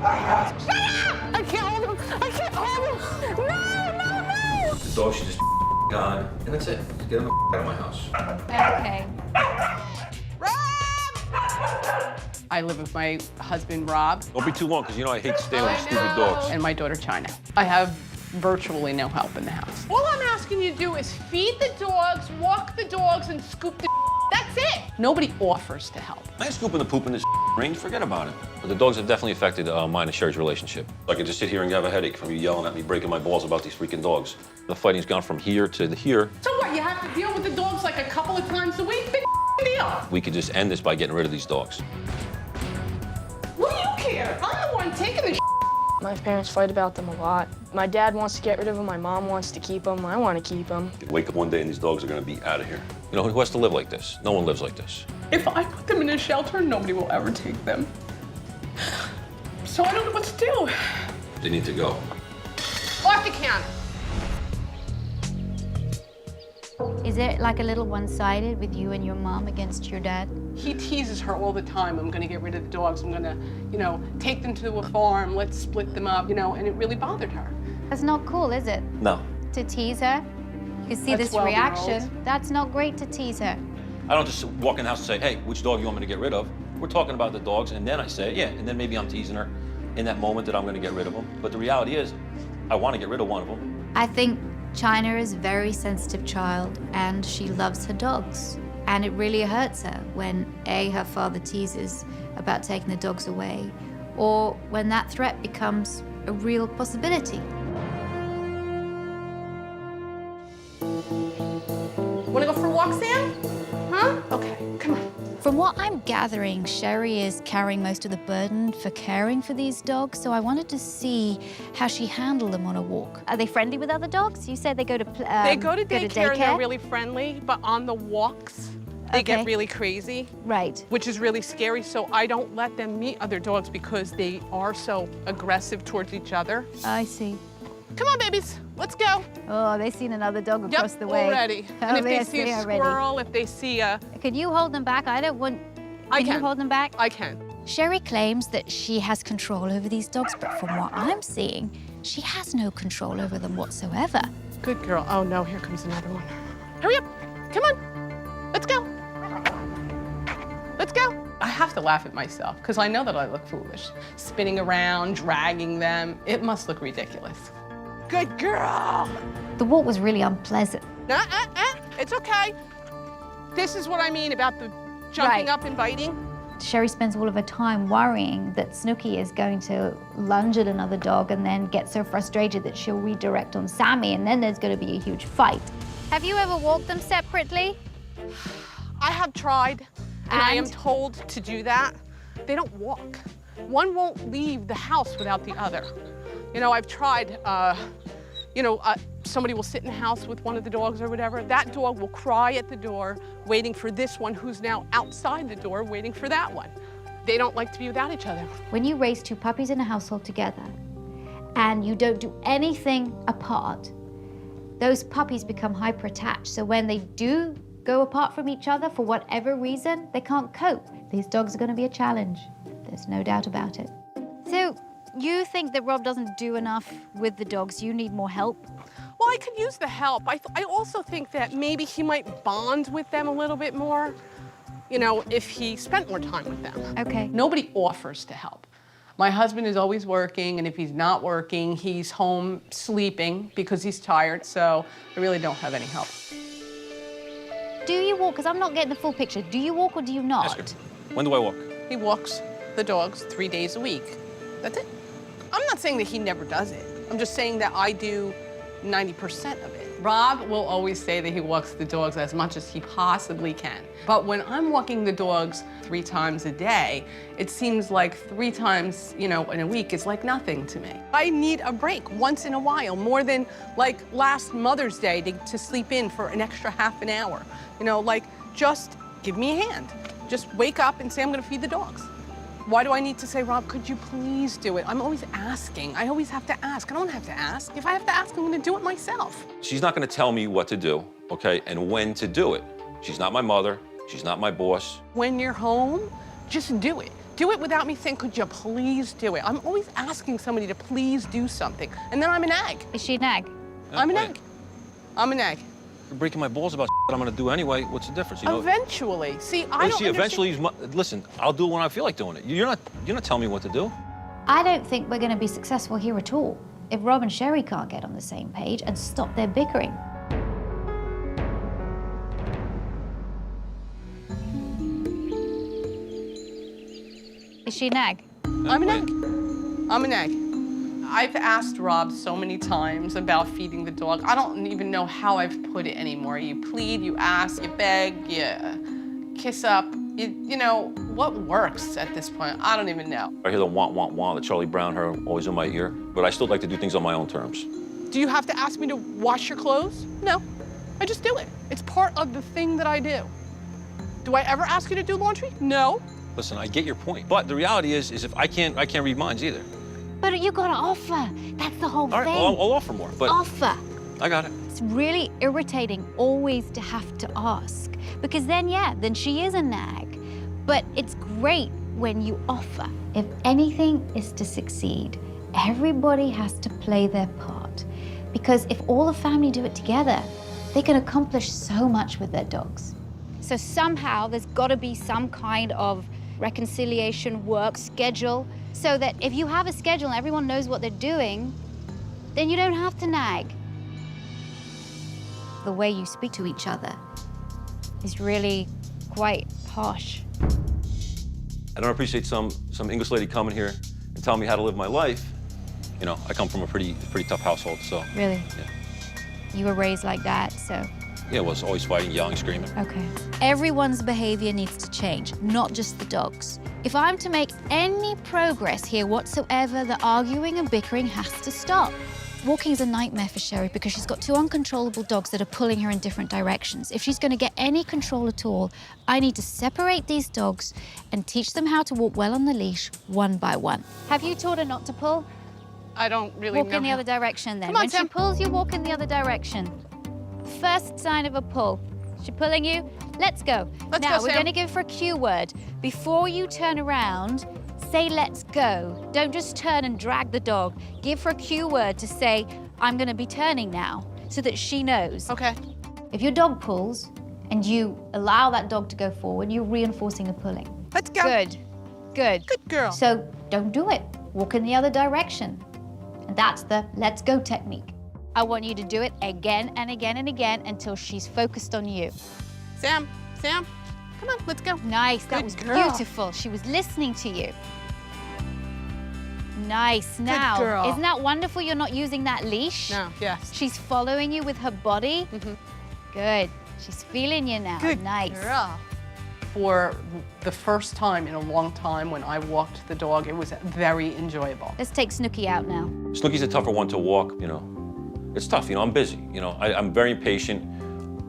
I can't hold him. I can't hold him. No, no, no. The dog should just gone, and that's it. Just get him out of my house. Okay. I live with my husband, Rob, Don't be too long, because you know I hate staying with stupid dogs. and my daughter, China. I have virtually no help in the house. All I'm asking you to do is feed the dogs, walk the dogs, and scoop the That's it. Nobody offers to help. I ain't scooping the poop in this range, forget about it. But the dogs have definitely affected mine and Sherry's relationship. I could just sit here and have a headache from you yelling at me, breaking my balls about these freaking dogs. The fighting's gone from here to here. So what, you have to deal with the dogs like a couple of times a week? Big deal. We could just end this by getting rid of these dogs. What do you care? I'm the one taking the My parents fight about them a lot. My dad wants to get rid of them, my mom wants to keep them, I want to keep them. Wake up one day and these dogs are gonna be out of here. You know, who has to live like this? No one lives like this. If I put them in a shelter, nobody will ever take them. So I don't know what to do. They need to go. Off the counter. Is it like a little one-sided with you and your mom against your dad? He teases her all the time. I'm gonna get rid of the dogs. I'm gonna, take them to a farm. Let's split them up, and it really bothered her. That's not cool, is it? No. To tease her? You see That's this reaction. 12-year-old. That's not great to tease her. I don't just walk in the house and say, hey, which dog you want me to get rid of? We're talking about the dogs, and then I say, yeah, and then maybe I'm teasing her in that moment that I'm gonna get rid of them. But the reality is, I wanna get rid of one of them. I think China is a very sensitive child, and she loves her dogs. And it really hurts her when, A, her father teases about taking the dogs away, or when that threat becomes a real possibility. Wanna go for a walk, Sam? Huh? Okay, come on. From what I'm gathering, Sherry is carrying most of the burden for caring for these dogs, so I wanted to see how she handled them on a walk. Are they friendly with other dogs? You said they go to They go to daycare and they're really friendly, but on the walks, they Okay. get really crazy, Right. which is really scary, so I don't let them meet other dogs because they are so aggressive towards each other. I see. Come on, babies, let's go. Oh, they've seen another dog across the way. Already. Oh, And if they yes, see a are ready. squirrel, if they see a... Can you hold them back? I don't want... I Can you can. hold them back? I can. Sherry claims that she has control over these dogs, but from what I'm seeing, she has no control over them whatsoever. Good girl. Oh no, here comes another one. Hurry up, come on, let's go. Let's go. I have to laugh at myself because I know that I look foolish. Spinning around, dragging them. It must look ridiculous. Good girl. The walk was really unpleasant. It's okay. This is what I mean about the jumping Right. up and biting. Sherry spends all of her time worrying that Snooki is going to lunge at another dog and then get so frustrated that she'll redirect on Sammy, and then there's going to be a huge fight. Have you ever walked them separately? I have tried, and I am And? told to do that. They don't walk. One won't leave the house without the other. I've tried, somebody will sit in the house with one of the dogs or whatever. That dog will cry at the door, waiting for this one who's now outside the door, waiting for that one. They don't like to be without each other. When you raise two puppies in a household together and you don't do anything apart, those puppies become hyper attached. So when they do go apart from each other for whatever reason, they can't cope. These dogs are going to be a challenge. There's no doubt about it. So you think that Rob doesn't do enough with the dogs? You need more help? Well, I could use the help. I also think that maybe he might bond with them a little bit more, if he spent more time with them. Okay. Nobody offers to help. My husband is always working, and if he's not working, he's home sleeping because he's tired, so I really don't have any help. Do you walk? Because I'm not getting the full picture. Do you walk or do you not? Ask her. When do I walk? He walks the dogs 3 days a week. That's it. I'm not saying that he never does it. I'm just saying that I do 90% of it. Rob will always say that he walks the dogs as much as he possibly can. But when I'm walking the dogs 3 times a day, it seems like 3 times, in a week is like nothing to me. I need a break once in a while, more than like last Mother's Day to sleep in for an extra half an hour. Just give me a hand. Just wake up and say, I'm gonna feed the dogs. Why do I need to say, Rob, could you please do it? I'm always asking. I always have to ask. I don't have to ask. If I have to ask, I'm gonna do it myself. She's not gonna tell me what to do, okay, and when to do it. She's not my mother, she's not my boss. When you're home, just do it. Do it without me saying, could you please do it? I'm always asking somebody to please do something, and then I'm a nag. Is she a nag? I'm a nag. I'm a nag. You're breaking my balls about that I'm gonna do anyway. What's the difference? You know? Eventually. See, I Well, don't see, eventually, listen, I'll do it when I feel like doing it. You're not telling me what to do. I don't think we're going to be successful here at all if Rob and Sherry can't get on the same page and stop their bickering. Is she a nag? I'm a nag. I'm a nag. I've asked Rob so many times about feeding the dog. I don't even know how I've put it anymore. You plead, you ask, you beg, you kiss up. You know, what works at this point? I don't even know. I hear the want, the Charlie Brown her always in my ear, but I still like to do things on my own terms. Do you have to ask me to wash your clothes? No, I just do it. It's part of the thing that I do. Do I ever ask you to do laundry? No. Listen, I get your point, but the reality is if I can't read minds either. But you gotta offer. That's the whole All right, thing. I'll offer more, but Offer. I got it. It's really irritating always to have to ask, because then she is a nag. But it's great when you offer. If anything is to succeed, everybody has to play their part. Because if all the family do it together, they can accomplish so much with their dogs. So somehow there's gotta be some kind of reconciliation work schedule, so that if you have a schedule and everyone knows what they're doing, then you don't have to nag. The way you speak to each other is really quite harsh. I don't appreciate some English lady coming here and telling me how to live my life. You know, I come from a pretty tough household, so. Really? Yeah. You were raised like that, so. Yeah, it was always fighting, yelling, screaming. Okay. Everyone's behavior needs to change, not just the dogs. If I'm to make any progress here whatsoever, the arguing and bickering has to stop. Walking is a nightmare for Sherry because she's got two uncontrollable dogs that are pulling her in different directions. If she's going to get any control at all, I need to separate these dogs and teach them how to walk well on the leash, one by one. Have you taught her not to pull? I don't really know. Walk in the other direction then. Come on, when she Sam. pulls, you walk in the other direction. First sign of a pull. She pulling you? Let's go. Let's now, go, we're Sam. going to give her a cue word. Before you turn around, say let's go. Don't just turn and drag the dog. Give her a cue word to say, I'm going to be turning now, so that she knows. Okay. If your dog pulls and you allow that dog to go forward, you're reinforcing the pulling. Let's go. Good. Good. Good girl. So don't do it. Walk in the other direction. And that's the let's go technique. I want you to do it again and again and again until she's focused on you. Sam, come on, let's go. Nice, that Good was girl. beautiful. She was listening to you. Nice, now, girl. isn't that wonderful you're not using that leash? No, yes. She's following you with her body. Good, she's feeling you now, Good nice. girl. For the first time in a long time when I walked the dog, it was very enjoyable. Let's take Snooki out now. Snooki's a tougher one to walk, you know. It's tough, you know, I'm busy, you know. I'm very impatient,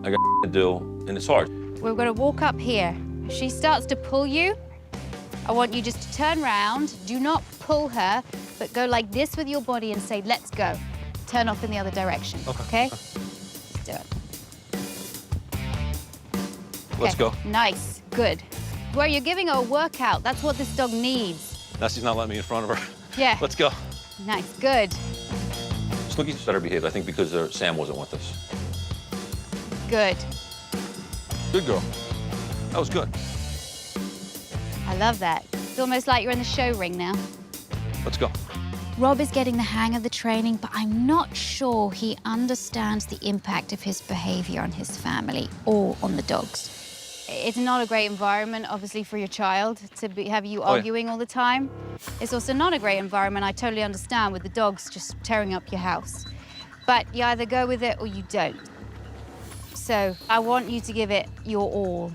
I got to do, and it's hard. We're gonna walk up here. If she starts to pull you, I want you just to turn around. Do not pull her, but go like this with your body and say, let's go. Turn off in the other direction, okay? Let's do it. Let's go. Nice, good. Well, you're giving her a workout. That's what this dog needs. Now she's not letting me in front of her. Yeah. Let's go. Nice, good. Snooki's better behaved, I think, because Sam wasn't with us. Good. Good girl. That was good. I love that. It's almost like you're in the show ring now. Let's go. Rob is getting the hang of the training, but I'm not sure he understands the impact of his behavior on his family or on the dogs. It's not a great environment, obviously, for your child to have you arguing all the time. It's also not a great environment, I totally understand, with the dogs just tearing up your house. But you either go with it or you don't. So I want you to give it your all.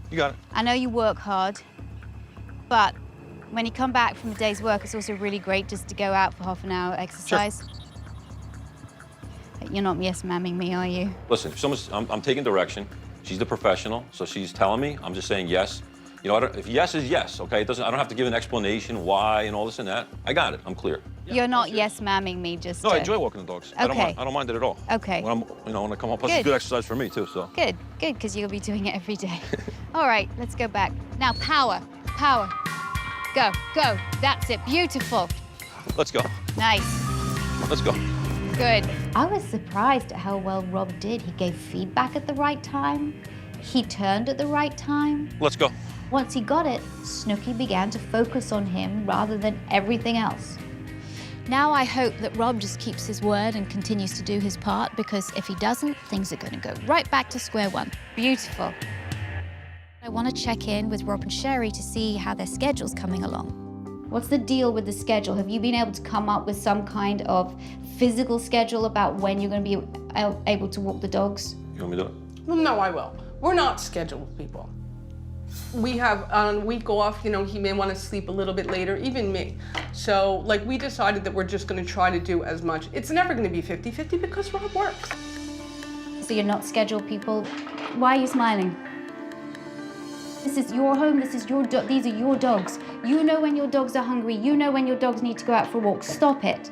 You got it. I know you work hard, but when you come back from a day's work, it's also really great just to go out for half an hour exercise. You're not yes-mamming me, are you? Listen, if I'm taking direction. She's the professional, so she's telling me. I'm just saying yes. You know, if yes is yes, okay? I don't have to give an explanation why and all this and that. I got it. I'm clear. You're not yes-mamming me, just. No, I enjoy walking the dogs. Okay. I don't mind it at all. Okay. When I come home, plus it's good exercise for me too. So. Good, because you'll be doing it every day. All right, let's go back. Now, power. Go, go. That's it. Beautiful. Let's go. Nice. Let's go. Good. I was surprised at how well Rob did. He gave feedback at the right time. He turned at the right time. Let's go. Once he got it, Snooki began to focus on him rather than everything else. Now I hope that Rob just keeps his word and continues to do his part, because if he doesn't, things are going to go right back to square one. Beautiful. I want to check in with Rob and Sherry to see how their schedule's coming along. What's the deal with the schedule? Have you been able to come up with some kind of physical schedule about when you're going to be able to walk the dogs? You want me to do it? Well, no, I will. We're not scheduled people. We have on a week off, you know, he may want to sleep a little bit later, even me. So, like, we decided that we're just going to try to do as much. It's never going to be 50-50 because Rob works. So you're not scheduled people. Why are you smiling? This is your home, this is your these are your dogs. You know when your dogs are hungry, you know when your dogs need to go out for a walk. Stop it.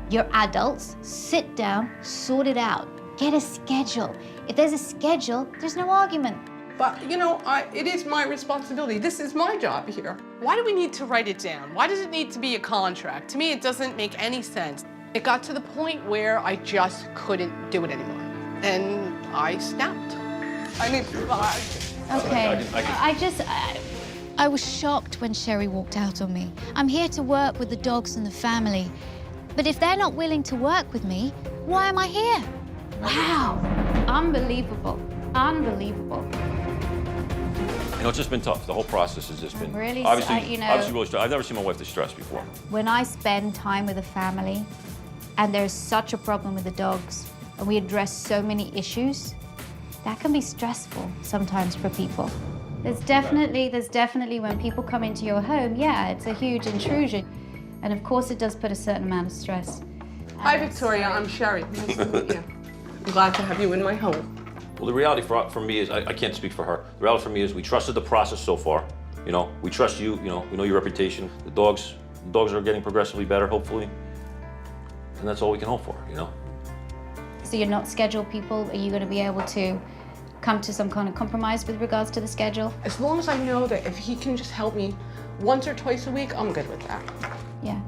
You're adults, sit down, sort it out. Get a schedule. If there's a schedule, there's no argument. But, you know, it is my responsibility. This is my job here. Why do we need to write it down? Why does it need to be a contract? To me, it doesn't make any sense. It got to the point where I just couldn't do it anymore. And I snapped. I mean, Okay, I was shocked when Sherry walked out on me. I'm here to work with the dogs and the family. But if they're not willing to work with me, why am I here? Wow, unbelievable, unbelievable. You know, it's just been tough. The whole process has just been Really, obviously you really stressed. I've never seen my wife this stressed before. When I spend time with a family and there's such a problem with the dogs and we address so many issues, that can be stressful sometimes for people. There's definitely when people come into your home, yeah, it's a huge intrusion. And of course it does put a certain amount of stress. Hi, Victoria, I'm Sherry. Nice to meet you. I'm glad to have you in my home. Well, the reality for me is, I can't speak for her. The reality for me is we trusted the process so far. You know, we trust you, you know, we know your reputation. The dogs are getting progressively better, hopefully. And that's all we can hope for, you know? So you're not scheduled people? Are you going to be able to come to some kind of compromise with regards to the schedule? As long as I know that if he can just help me once or twice a week, I'm good with that. Yeah,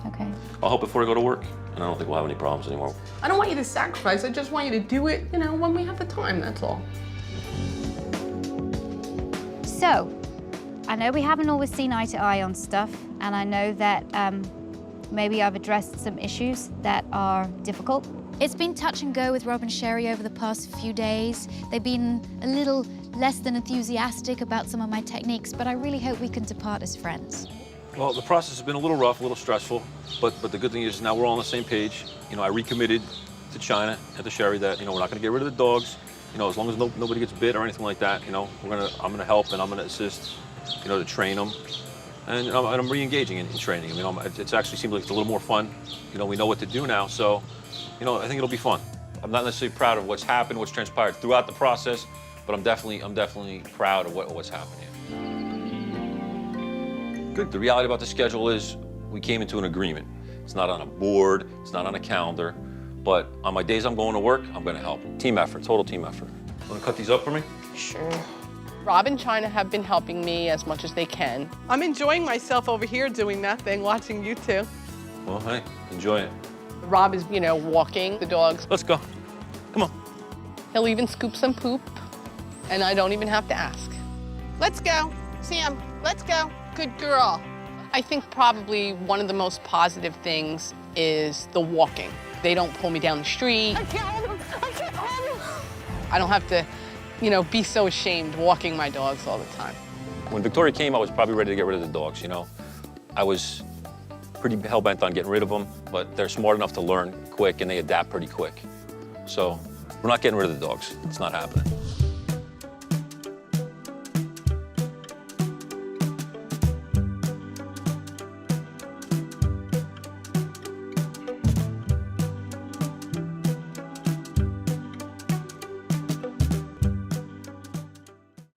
okay. I'll help before I go to work, and I don't think we'll have any problems anymore. I don't want you to sacrifice, I just want you to do it, you know, when we have the time, that's all. So, I know we haven't always seen eye to eye on stuff, and I know that maybe I've addressed some issues that are difficult. It's been touch and go with Rob and Sherry over the past few days. They've been a little less than enthusiastic about some of my techniques, but I really hope we can depart as friends. Well, the process has been a little rough, a little stressful, but the good thing is now we're all on the same page. You know, I recommitted to China and to Sherry that, you know, we're not gonna get rid of the dogs. You know, as long as nobody gets bit or anything like that, you know, I'm gonna help and I'm gonna assist, you know, to train them. And I'm re-engaging in training. I mean, it actually seems like it's a little more fun. You know, we know what to do now, so, you know, I think it'll be fun. I'm not necessarily proud of what's happened, what's transpired throughout the process, but I'm definitely proud of what's happened here. Good. The reality about the schedule is we came into an agreement. It's not on a board, it's not on a calendar, but on my days I'm going to work, I'm gonna help. Team effort, total team effort. Wanna cut these up for me? Sure. Rob and China have been helping me as much as they can. I'm enjoying myself over here doing nothing, watching you two. Well, hey, enjoy it. Rob is, you know, walking the dogs. Let's go. Come on. He'll even scoop some poop, and I don't even have to ask. Let's go. Sam, let's go. Good girl. I think probably one of the most positive things is the walking. They don't pull me down the street. I can't hold him. I can't hold him. I don't have to, you know, be so ashamed walking my dogs all the time. When Victoria came, I was probably ready to get rid of the dogs, you know. I was pretty hell-bent on getting rid of them, but they're smart enough to learn quick and they adapt pretty quick. So we're not getting rid of the dogs. It's not happening.